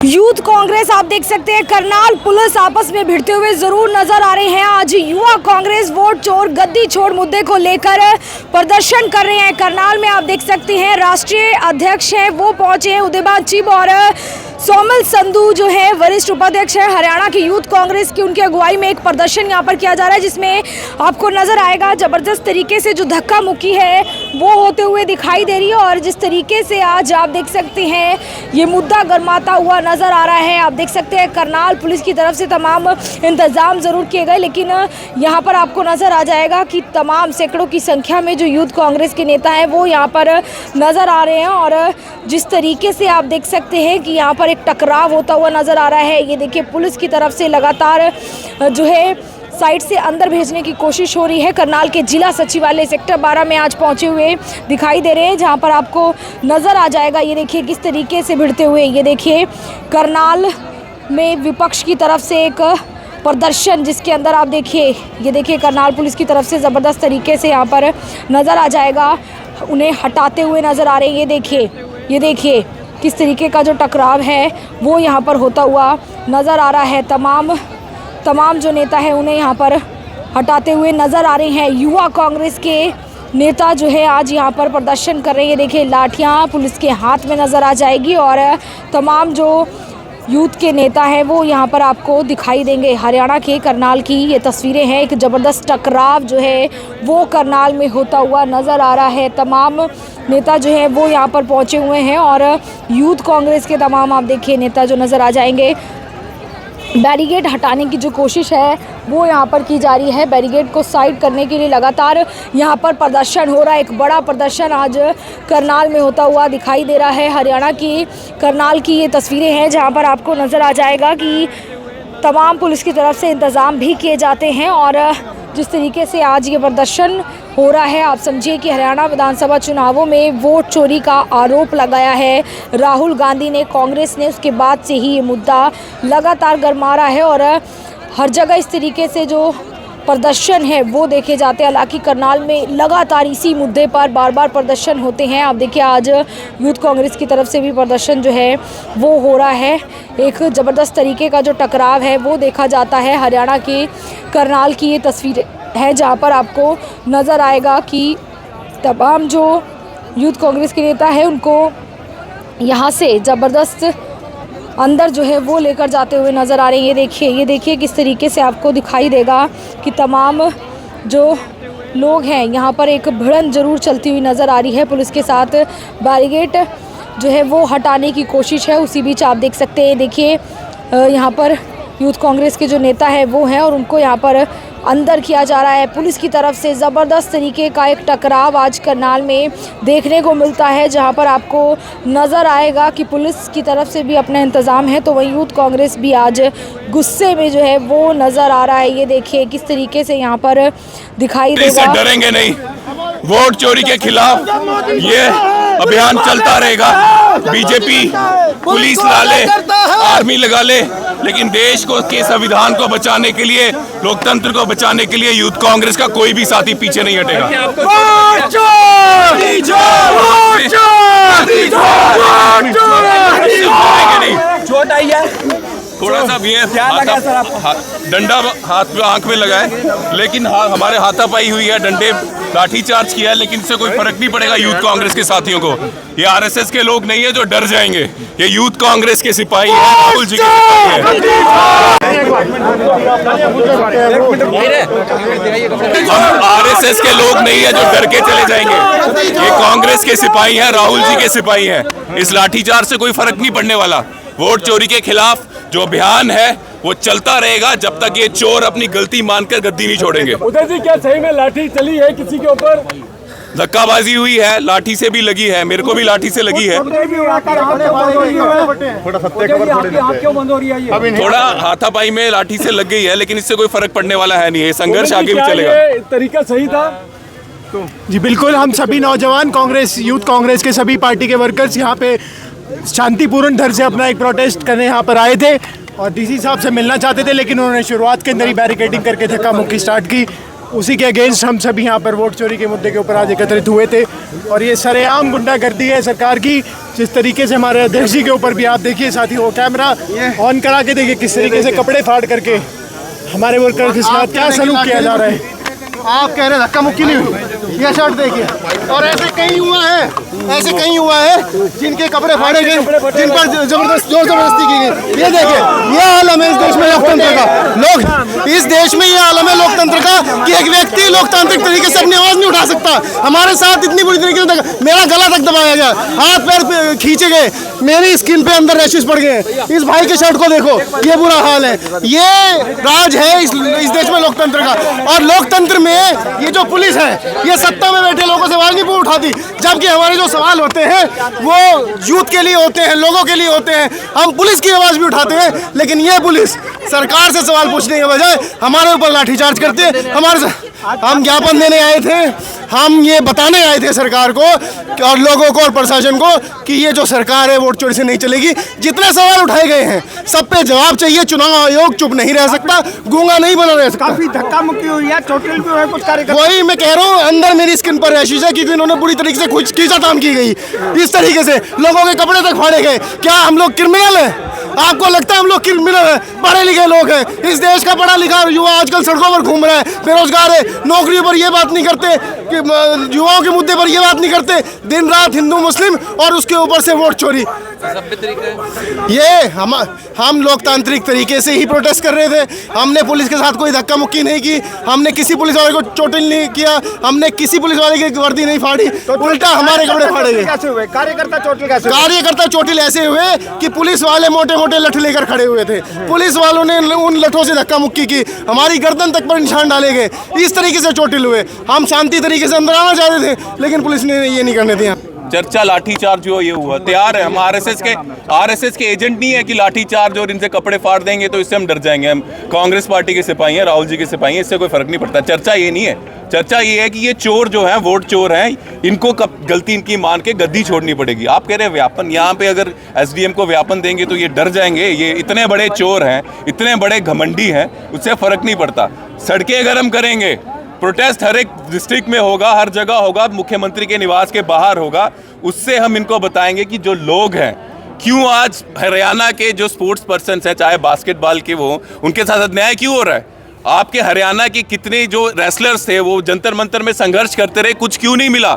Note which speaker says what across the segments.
Speaker 1: Youth Congress आप देख सकते हैं करनाल पुलिस आपस में भिड़ते हुए जरूर नजर आ रहे हैं। आज युवा कांग्रेस वोट चोर गद्दी छोड़ मुद्दे को लेकर प्रदर्शन कर रहे हैं। करनाल में आप देख सकते हैं राष्ट्रीय अध्यक्ष हैं वो पहुंचे हैं उदयबान चिब और सोमल संधू जो है वरिष्ठ उपाध्यक्ष है हरियाणा की यूथ कांग्रेस की, उनकी अगुवाई में एक प्रदर्शन यहां पर किया जा रहा है जिसमें आपको नजर आएगा जबरदस्त तरीके से जो धक्का मुक्की है वो होते हुए दिखाई दे रही है। और जिस तरीके से आज आप देख सकते हैं ये मुद्दा गरमाता हुआ नजर आ रहा है। आप देख सकते हैं करनाल पुलिस की तरफ से तमाम इंतजाम जरूर किए गए, लेकिन यहाँ पर आपको नजर आ जाएगा कि तमाम सैकड़ों की संख्या में जो यूथ कांग्रेस के नेता हैं वो यहाँ पर नजर आ रहे हैं। और जिस तरीके से आप देख सकते हैं कि यहाँ पर एक टकराव होता हुआ नजर आ रहा है। ये देखिए पुलिस की तरफ से लगातार जो है साइड से अंदर भेजने की कोशिश हो रही है। करनाल के जिला सचिवालय सेक्टर 12 में आज पहुंचे हुए दिखाई दे रहे हैं, जहां पर आपको नज़र आ जाएगा। ये देखिए किस तरीके से भिड़ते हुए, ये देखिए करनाल में विपक्ष की तरफ से एक प्रदर्शन जिसके अंदर आप देखिए, ये देखिए करनाल पुलिस की तरफ से ज़बरदस्त तरीके से यहाँ पर नज़र आ जाएगा, उन्हें हटाते हुए नज़र आ रहे हैं। ये देखिए किस तरीके का जो टकराव है वो यहाँ पर होता हुआ नज़र आ रहा है। तमाम जो नेता हैं उन्हें यहाँ पर हटाते हुए नज़र आ रहे हैं। युवा कांग्रेस के नेता जो है आज यहाँ पर प्रदर्शन कर रहे हैं। ये देखिए लाठियाँ पुलिस के हाथ में नज़र आ जाएगी और तमाम जो यूथ के नेता हैं वो यहाँ पर आपको दिखाई देंगे। हरियाणा के करनाल की ये तस्वीरें हैं, एक ज़बरदस्त टकराव जो है वो करनाल में होता हुआ नज़र आ रहा है। तमाम नेता जो है वो यहाँ पर पहुँचे हुए हैं और यूथ कांग्रेस के तमाम आप देखिए नेता जो नज़र आ जाएंगे। बैरिकेड हटाने की जो कोशिश है वो यहाँ पर की जा रही है। बैरिकेड को साइड करने के लिए लगातार यहाँ पर प्रदर्शन हो रहा है। एक बड़ा प्रदर्शन आज करनाल में होता हुआ दिखाई दे रहा है। हरियाणा की करनाल की ये तस्वीरें हैं जहाँ पर आपको नज़र आ जाएगा कि तमाम पुलिस की तरफ से इंतज़ाम भी किए जाते हैं। और जिस तरीके से आज ये प्रदर्शन हो रहा है, आप समझिए कि हरियाणा विधानसभा चुनावों में वोट चोरी का आरोप लगाया है राहुल गांधी ने, कांग्रेस ने। उसके बाद से ही ये मुद्दा लगातार गरमा रहा है और हर जगह इस तरीके से जो प्रदर्शन है वो देखे जाते हैं। हालांकि करनाल में लगातार इसी मुद्दे पर बार बार प्रदर्शन होते हैं। आप देखिए आज यूथ कांग्रेस की तरफ से भी प्रदर्शन जो है वो हो रहा है। एक ज़बरदस्त तरीके का जो टकराव है वो देखा जाता है। हरियाणा के करनाल की ये तस्वीर है जहाँ पर आपको नज़र आएगा कि तमाम जो यूथ कांग्रेस के नेता हैं उनको यहाँ से ज़बरदस्त अंदर जो है वो लेकर जाते हुए नज़र आ रहे हैं। ये देखिए किस तरीके से आपको दिखाई देगा कि तमाम जो लोग हैं यहाँ पर एक भिड़ंत जरूर चलती हुई नज़र आ रही है। पुलिस के साथ बैरिकेड जो है वो हटाने की कोशिश है। उसी बीच आप देख सकते हैं, देखिए यहाँ पर यूथ कांग्रेस के जो नेता हैं वो हैं और उनको यहाँ पर अंदर किया जा रहा है। पुलिस की तरफ से ज़बरदस्त तरीके का एक टकराव आज करनाल में देखने को मिलता है, जहां पर आपको नज़र आएगा कि पुलिस की तरफ से भी अपना इंतज़ाम है तो वहीं यूथ कांग्रेस भी आज गुस्से में जो है वो नज़र आ रहा है। ये देखिए किस तरीके से यहाँ पर दिखाई देगा।
Speaker 2: डरेंगे नहीं, वोट चोरी के खिलाफ ये अभियान चलता रहेगा। बीजेपी पुलिस ला ले, आर्मी लगा ले, लेकिन देश को के संविधान को बचाने के लिए, लोकतंत्र को बचाने के लिए यूथ कांग्रेस का कोई भी साथी पीछे नहीं हटेगा।
Speaker 3: चोट आई है
Speaker 2: थोड़ा सा भी डंडा हाथ में आंख में लगा है, लेकिन हमारे हाथापाई हुई है, डंडे लाठी चार्ज किया है, लेकिन इससे कोई फर्क नहीं पड़ेगा यूथ कांग्रेस के साथियों को। ये आरएसएस के लोग नहीं है जो डर जाएंगे, ये यूथ कांग्रेस के सिपाही हैं, राहुल जी के सिपाही हैं। आरएसएस के लोग नहीं है जो डर के चले जाएंगे, ये कांग्रेस के सिपाही हैं, राहुल जी के सिपाही हैं। इस लाठीचार्ज से कोई फर्क नहीं पड़ने वाला। वोट चोरी के खिलाफ जो अभियान है वो चलता रहेगा जब तक ये चोर अपनी गलती मानकर गद्दी नहीं छोड़ेंगे।
Speaker 3: उदय जी, क्या सही में लाठी चली है किसी के ऊपर?
Speaker 2: धक्काबाजी हुई है, लाठी से भी लगी है, मेरे को भी लाठी से लगी है। थोड़ा हाथापाई में लाठी से लग गई है, लेकिन इससे कोई फर्क पड़ने वाला है नहीं। ये संघर्ष आगे भी चलेगा।
Speaker 3: तरीका सही था
Speaker 4: जी बिल्कुल। हम सभी नौजवान कांग्रेस, यूथ कांग्रेस के सभी पार्टी के वर्कर्स यहाँ पे शांतिपूर्ण ढंग से अपना एक प्रोटेस्ट करने यहाँ पर आए थे और डीसी साहब से मिलना चाहते थे, लेकिन उन्होंने शुरुआत के अंदर ही बैरिकेडिंग करके धक्का मुक्की स्टार्ट की। उसी के अगेंस्ट हम सभी यहाँ पर वोट चोरी के मुद्दे के ऊपर आज एकत्रित हुए थे और ये सरेआम गुंडागर्दी है सरकार की, जिस तरीके से हमारे अध्यक्ष जी के ऊपर भी आप देखिए साथी वो कैमरा ऑन करा के देखिए किस तरीके से कपड़े फाड़ करके हमारे वर्कर के साथ क्या सलूक किया जा रहा है।
Speaker 5: आप कह रहे धक्का मुक्की नहीं हुई, ये शर्ट देखिए। और ऐसे कई युवा है जिनके कपड़े फाड़े गए, जिन पर जबरदस्ती की गई। ये देखिए, ये आलम है इस देश में लोकतंत्र का। इस देश में ये आलम है लोकतंत्र का कि एक व्यक्ति लोकतांत्रिक तरीके से अपनी आवाज नहीं उठा सकता। हमारे साथ इतनी बुरी तरीके से मेरा गला तक दबाया गया, हाथ पैर खींचे गए, मेरी स्किन पे अंदर रैशेस पड़ गए। इस भाई के शर्ट को देखो, ये बुरा हाल है। ये राज है इस देश में लोकतंत्र का। और लोकतंत्र में ये जो पुलिस है, ये सत्ता में बैठे लोगों से आवाज नहीं उठाती, जबकि हमारे जो सवाल होते हैं वो यूथ के लिए होते हैं, लोगों के लिए होते हैं। हम पुलिस की आवाज भी उठाते हैं, लेकिन ये पुलिस सरकार से सवाल पूछने के बजाय हमारे ऊपर लाठीचार्ज करते हैं। हम ज्ञापन देने आए थे, हम ये बताने आए थे सरकार को और लोगों को और प्रशासन को कि ये जो सरकार है वोट चोरी से नहीं चलेगी। जितने सवाल उठाए गए हैं सब पे जवाब चाहिए। चुनाव आयोग चुप नहीं रह सकता, गूंगा नहीं बना रह सकता।
Speaker 4: काफी धक्का मुक्की हुई है, चोटिल भी हुए कुछ कार्यकर्ता।
Speaker 5: वही मैं कह रहा हूँ, अंदर मेरी स्किन पर रैशेस है क्योंकि इन्होंने बुरी तरीके से कुछ खींचातान की गई। इस तरीके से लोगों के कपड़े तक फाड़े गए। क्या हम लोग क्रिमिनल हैं? आपको लगता है हम लोग क्रिमिनल हैं? पढ़े लिखे लोग हैं। इस देश का पढ़ा लिखा युवा आजकल सड़कों पर घूम रहा है, बेरोजगार है, नौकरियों पर ये बात नहीं करते कि युवाओं के मुद्दे पर ये बात नहीं करते। दिन रात हिंदू मुस्लिम और उसके ऊपर से वोट चोरी। ये हम लोकतांत्रिक तरीके से ही प्रोटेस्ट कर रहे थे। हमने पुलिस के साथ कोई धक्का मुक्की नहीं की, हमने किसी पुलिस वाले को चोटिल नहीं किया, हमने किसी पुलिस वाले की वर्दी नहीं फाड़ी, उल्टा हमारे कपड़े फाड़े गए।
Speaker 4: कार्यकर्ता चोटिल कैसे?
Speaker 5: कार्यकर्ता चोटिल ऐसे हुए कि पुलिस वाले मोटे मोटे लठ लेकर खड़े हुए थे, पुलिस वालों ने उन लठों से धक्का मुक्की की, हमारी गर्दन तक पर निशान डाले गए। इस तरीके से चोटिल हुए। हम शांति तरीके से अंदर आना चाहते थे, लेकिन पुलिस ने ये नहीं करने दिया।
Speaker 2: चर्चा लाठीचार्ज जो ये हुआ तैयार है। हम आरएसएस के एजेंट नहीं है कि लाठीचार्ज और इनसे कपड़े फाड़ देंगे तो इससे हम डर जाएंगे। हम कांग्रेस पार्टी के सिपाही हैं, राहुल जी के सिपाही हैं, इससे कोई फर्क नहीं पड़ता। चर्चा ये नहीं है, चर्चा ये है कि ये चोर जो हैं, वोट चोर हैं, इनको कब गलती इनकी मान के गद्दी छोड़नी पड़ेगी। आप कह रहे हैं व्यापन, यहाँ पे अगर एसडीएम को व्यापन देंगे तो ये डर जाएंगे। ये इतने बड़े चोर हैं, इतने बड़े घमंडी हैं, उससे फर्क नहीं पड़ता। सड़कें गर्म करेंगे, प्रोटेस्ट हर एक डिस्ट्रिक्ट में होगा, हर जगह होगा, मुख्यमंत्री के निवास के बाहर होगा। उससे हम इनको बताएंगे कि जो लोग हैं, क्यों आज हरियाणा के जो स्पोर्ट्स पर्सन हैं, चाहे बास्केटबॉल के वो, उनके साथ अन्याय क्यों हो रहा है। आपके हरियाणा के कितने जो रेसलर्स थे वो जंतर मंतर में संघर्ष करते रहे, कुछ क्यों नहीं मिला।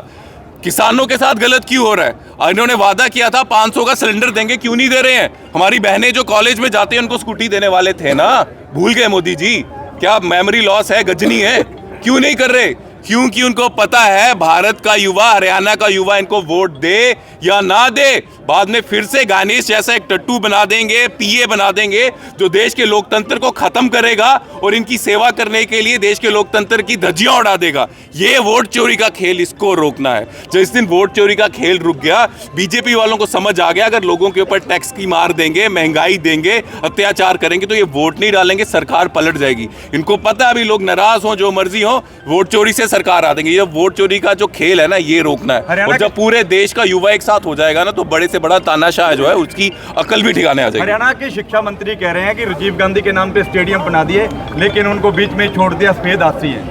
Speaker 2: किसानों के साथ गलत क्यों हो रहा है। और इन्होंने वादा किया था 500 का सिलेंडर देंगे, क्यों नहीं दे रहे हैं। हमारी बहनें जो कॉलेज में जाती हैं उनको स्कूटी देने वाले थे ना, भूल गए मोदी जी। क्या मेमोरी लॉस है, गजनी है? क्यों नहीं कर रहे? क्योंकि उनको पता है भारत का युवा, हरियाणा का युवा इनको वोट दे या ना दे, बाद में फिर से गानेश जैसा एक टट्टू बना देंगे, पीए बना देंगे, जो देश के लोकतंत्र को खत्म करेगा और इनकी सेवा करने के लिए देश के लोकतंत्र की धज्जियां उड़ा देगा। ये वोट चोरी का खेल, इसको रोकना है। जिस दिन वोट चोरी का खेल रुक गया, बीजेपी वालों को समझ आ गया, अगर लोगों के ऊपर टैक्स की मार देंगे, महंगाई देंगे, अत्याचार करेंगे तो ये वोट नहीं डालेंगे, सरकार पलट जाएगी। इनको पता है अभी लोग नाराज हो, जो मर्जी हो, वोट चोरी से सरकार आ देंगे। ये वोट चोरी का जो खेल है ना, ये रोकना है। और जब पूरे देश का युवा एक साथ हो जाएगा ना, तो बड़े से बड़ा तानाशाह जो है उसकी अकल भी ठिकाने आ जाएगी।
Speaker 6: हरियाणा के शिक्षा मंत्री कह रहे हैं कि राजीव गांधी के नाम पे स्टेडियम बना दिए, लेकिन उनको बीच में छोड़ दिया। सफेद हाथी है,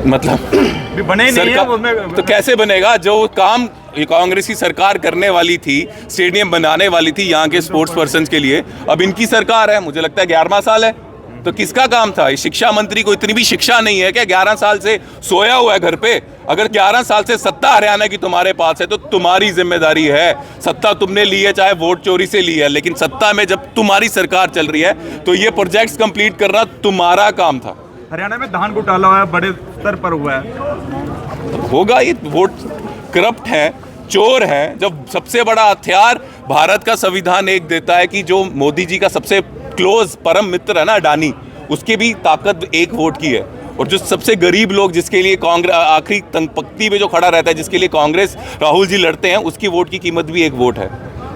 Speaker 2: मतलब
Speaker 6: भी बने नहीं है उसमें।
Speaker 2: तो कैसे बनेगा? जो काम कांग्रेस की सरकार करने वाली थी, स्टेडियम बनाने वाली थी यहाँ के स्पोर्ट्स पर्सन के लिए, अब इनकी सरकार है, मुझे लगता है 11वां साल है। तो किसका काम था? शिक्षा मंत्री को इतनी भी शिक्षा नहीं है क्या? 11 साल से सोया हुआ है घर पे। अगर 11 साल से सत्ता हरियाणा की तुम्हारे पास है तो तुम्हारी जिम्मेदारी है। सत्ता तुमने ली है, चाहे वोट चोरी से ली है, लेकिन सत्ता में जब तुम्हारी सरकार चल रही है तो ये प्रोजेक्ट्स कंप्लीट करना तुम्हारा काम था।
Speaker 6: हरियाणा में धान घोटाला हुआ है, बड़े स्तर पर हुआ है।
Speaker 2: होगा, ये वोट करप्ट है, चोर है। जब सबसे बड़ा हथियार भारत का संविधान एक देता है कि जो मोदी जी का सबसे क्लोज परम मित्र है ना अडानी, उसकी भी ताकत एक वोट की है। और जो सबसे गरीब लोग, जिसके लिए कांग्रेस आखिरी पंक्ति में जो खड़ा रहता है, जिसके लिए कांग्रेस राहुल जी लड़ते हैं, उसकी वोट की कीमत भी एक वोट है।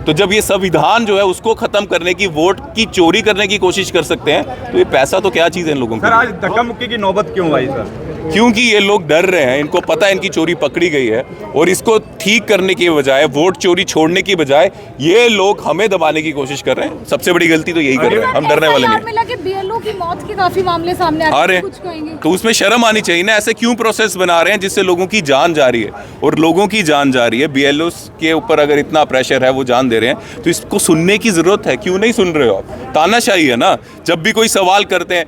Speaker 2: तो जब ये संविधान जो है उसको खत्म करने की, वोट की चोरी करने की कोशिश कर सकते हैं, तो ये पैसा तो क्या चीज़ है इन लोगों की।
Speaker 6: सर, आज धक्का मुक्की की नौबत क्यों आई सर?
Speaker 2: क्योंकि ये लोग डर रहे हैं, इनको पता है इनकी चोरी पकड़ी गई है, और इसको ठीक करने की बजाय, वोट चोरी छोड़ने की बजाय ये लोग हमें दबाने की कोशिश कर रहे हैं। सबसे बड़ी गलती तो यही कर रहे हैं, हम डरने वाले नहीं।
Speaker 1: बीएलओ की मौत के काफी मामले सामने आ रहे हैं,
Speaker 2: तो उसमें शर्म आनी चाहिए ना। ऐसे क्यों प्रोसेस बना रहे हैं जिससे लोगों की जान जा रही है, और लोगों की जान जा रही है। बीएलओ के ऊपर अगर इतना प्रेशर है, वो जान दे रहे हैं, तो इसको सुनने की जरूरत है। क्यों नहीं सुन रहे हो आप? तानाशाही है ना। जब भी कोई सवाल करते हैं,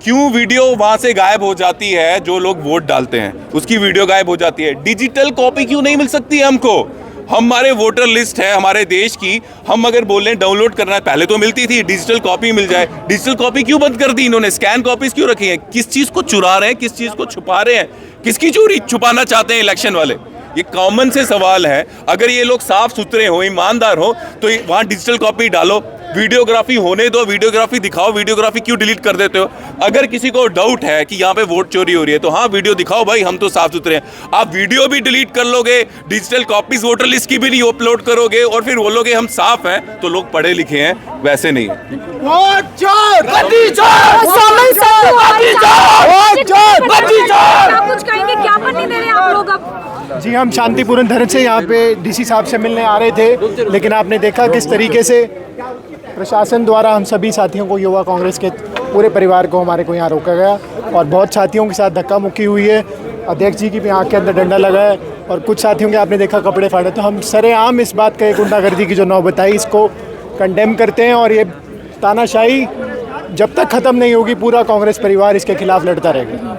Speaker 2: क्यों वीडियो वहां से गायब हो जाती है? जो लोग वोट डालते हैं उसकी वीडियो गायब हो जाती है। डिजिटल कॉपी क्यों नहीं मिल सकती है हमको? हमारे वोटर लिस्ट है हमारे देश की, हम अगर बोलें डाउनलोड करना है, पहले तो मिलती थी, डिजिटल कॉपी मिल जाए। डिजिटल कॉपी क्यों बंद कर दी इन्होंने? स्कैन कॉपीज क्यों रखी हैं? किस चीज को चुरा रहे हैं, किस चीज को छुपा रहे हैं? किसकी चोरी छुपाना चाहते हैं इलेक्शन वाले? ये कॉमन से सवाल है। अगर ये लोग साफ सुथरे हो, ईमानदार हो, तो वहां डिजिटल कॉपी डालो, वीडियोग्राफी होने दो, वीडियोग्राफी दिखाओ। वीडियोग्राफी क्यों डिलीट कर देते हो? अगर किसी को डाउट है कि यहाँ पे वोट चोरी हो रही है, तो हाँ वीडियो दिखाओ भाई, हम तो साफ सुथरे हैं। आप वीडियो भी डिलीट कर लोगे, डिजिटल कॉपीज वोटर लिस्ट की भी नहीं अपलोड करोगे, और फिर बोलोगे हम साफ हैं, तो लोग पढ़े लिखे हैं, वैसे नहीं है।
Speaker 5: वोट चोर, गद्दी चोर,
Speaker 1: सोमल संधू
Speaker 5: गद्दी चोर, वोट चोर, गद्दी चोर।
Speaker 1: आप कुछ कहेंगे? क्या नहीं दे रहे हैं आप लोग अब?
Speaker 4: जी, हम शांतिपूर्ण ढंग से यहाँ पे डीसी साहब से मिलने आ रहे थे, लेकिन आपने देखा किस तरीके से प्रशासन द्वारा हम सभी साथियों को, युवा कांग्रेस के पूरे परिवार को हमारे को यहाँ रोका गया, और बहुत साथियों के साथ धक्का मुक्की हुई है। अध्यक्ष जी की भी आँख के अंदर डंडा लगा है, और कुछ साथियों के आपने देखा कपड़े फाड़े। तो हम सरेआम इस बात का, एक गुंडागर्दी की जो नौबत आई, इसको कंडेम करते हैं, और ये तानाशाही जब तक खत्म नहीं होगी, पूरा कांग्रेस परिवार इसके खिलाफ लड़ता रहेगा।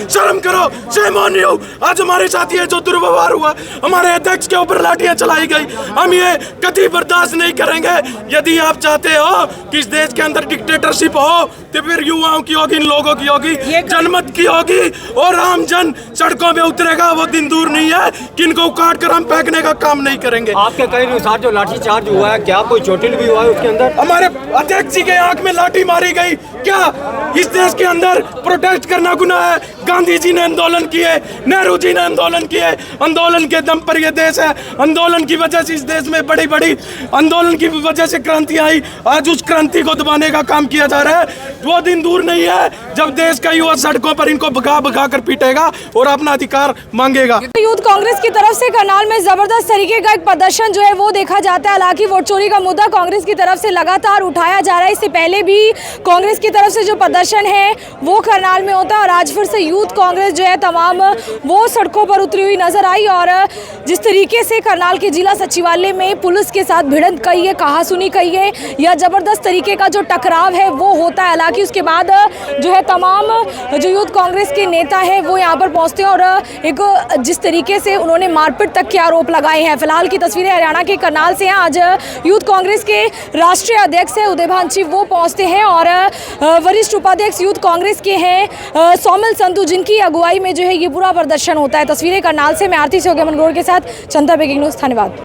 Speaker 3: शर्म करो, shame on you। आज हमारे साथी है जो दुर्व्यवहार हुआ, हमारे अध्यक्ष के ऊपर लाठियां चलाई गई, हम ये कभी बर्दाश्त नहीं करेंगे। यदि आप चाहते हो कि इस देश के अंदर डिक्टेटरशिप हो, तो फिर युवाओं की होगी, इन लोगों की होगी, जनमत की होगी, और आम जन सड़कों में उतरेगा। वो दिन दूर नहीं है कि इनको उखाड़ कर हम फेंकने का काम नहीं करेंगे।
Speaker 7: आपके कई अनुसार जो लाठी चार्ज हुआ है, क्या कोई चोटिल भी हुआ है उसके अंदर?
Speaker 3: हमारे अध्यक्ष जी के आंख में लाठी मारी गई। क्या इस देश के अंदर प्रोटेस्ट करना गुनाह है? गांधी जी ने आंदोलन किए, नेहरू जी ने आंदोलन किए, आंदोलन के दम पर यह देश है। आंदोलन की वजह से इस देश में बड़ी बड़ी आंदोलन की वजह से क्रांति आई। आज उस क्रांति को दबाने का काम किया जा रहा है। वो दिन दूर नहीं है जब देश का युवा सड़कों पर इनको भगा भगा कर पीटेगा और अपना अधिकार मांगेगा।
Speaker 1: यूथ कांग्रेस की तरफ से करनाल में जबरदस्त तरीके का एक प्रदर्शन जो है वो देखा जाता है। हालांकि वोट चोरी का मुद्दा कांग्रेस की तरफ से लगातार उठाया जा रहा है। इससे पहले भी कांग्रेस की तरफ से जो प्रदर्शन है वो करनाल में होता है, और आज फिर से यूथ कांग्रेस जो है तमाम वो सड़कों पर उतरी हुई नजर आई। और जिस तरीके से करनाल के जिला सचिवालय में पुलिस के साथ भिड़ंत कहिए, कहासुनी कहिए, या जबरदस्त तरीके का जो टकराव है वो होता है। हालांकि उसके बाद जो है तमाम जो यूथ कांग्रेस के नेता हैं वो यहाँ पर पहुँचते हैं, और एक जिस तरीके से उन्होंने मारपीट तक के आरोप लगाए हैं। फिलहाल की तस्वीरें हरियाणा के करनाल से हैं। आज यूथ कांग्रेस के राष्ट्रीय अध्यक्ष है उदय भान वो पहुँचते हैं, और वरिष्ठ उपाध्यक्ष यूथ कांग्रेस के हैं सोमल संधू, जिनकी अगुवाई में जो है ये पूरा प्रदर्शन होता है। तस्वीरें करनाल से मैं आरती से मनगोड़ के साथ चंदा ब्रेकिंग न्यूज़। धन्यवाद।